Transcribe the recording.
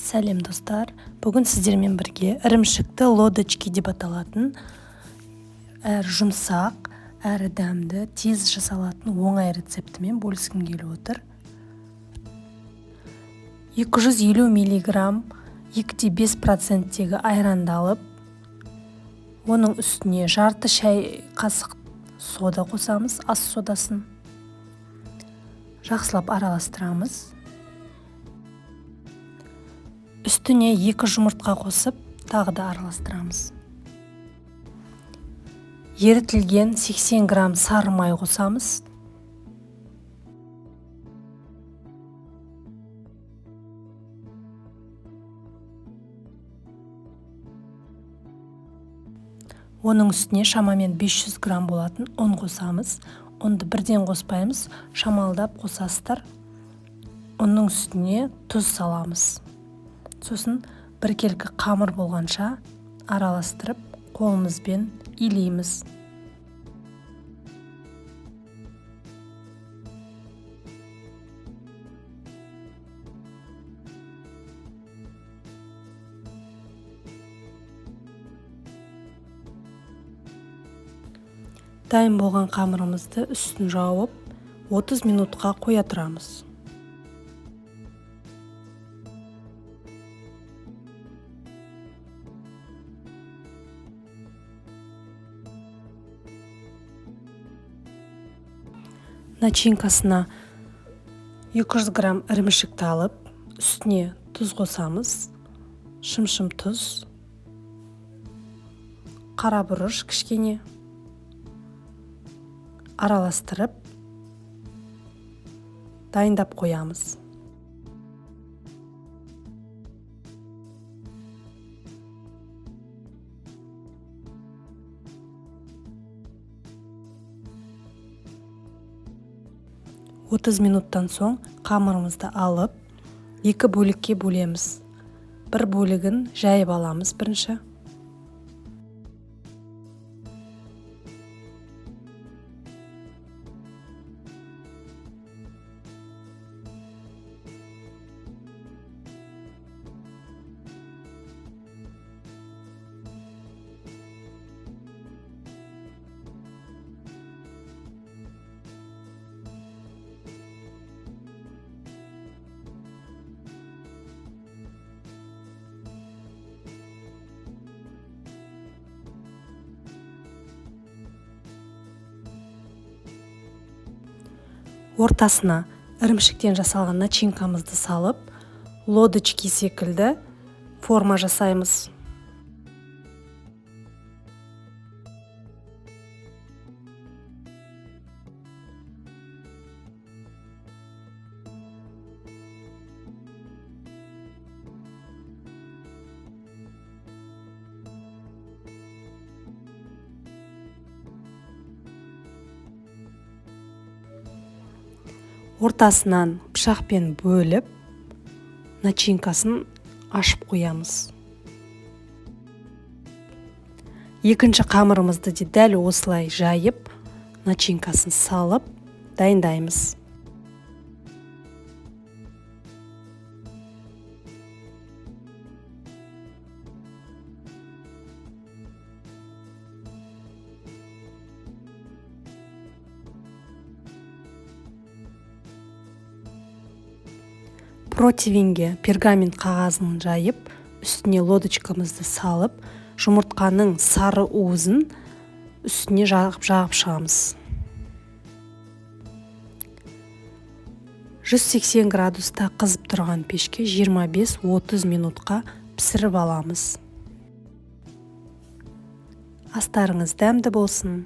Сәлем достар, бүгін сіздермен бірге ірімшікті лодочки деп аталатын әрі жұмсақ, әрі дәмді, тез жасалатын оңай рецептімен бөліскім келіп отыр. 250 мг 2,5% айранды алып, оның үстіне жарты шай қасық сода қосамыз, ас содасын. Жақсылап араластырамыз. Үстіне 2 жұмыртқа қосып, тағы да араластырамыз. Ерітілген 80 грамм сары май қосамыз. Оның үстіне шамамен 500 грамм болатын ұн қосамыз. Ұнды бірден қоспаймыз, шамалдап қосасыздар. Оның үстіне тұз саламыз. Сосын біркелкі қамыр болғанша араластырып, қолымызбен илейміз. Дайын болған қамырымызды үстін жауып, 30 минутқа қоя тұрамыз. Начинкасына 200 грамм ірімшікті алып, үстіне тұз қосамыз, шым-шым тұз, қара бұрыш кішкене, араластырып, дайындап қоямыз. Отыз минуттан соң қамырымызды алып, 2 бөлікке бөлеміз. Бір бөлігін жайып аламыз бірінші. Ортасына ірімшіктен жасалған начинкамызды салып, лодочки секілді форма жасаймыз. Ортасынан пышақпен бөліп, начинкасын ашып қоямыз. Екінші қамырымызды де дәл осылай жайып, начинкасын салып, дайындаймыз. Противеньге пергамент қағазын жайып, үстіне лодочкамызды салып, жұмыртқаның сары уызын үстіне жағып шығамыз. 180 градуста қызып тұрған пешке 25-30 минутқа пісіріп аламыз. Астарыңыз дәмді болсын.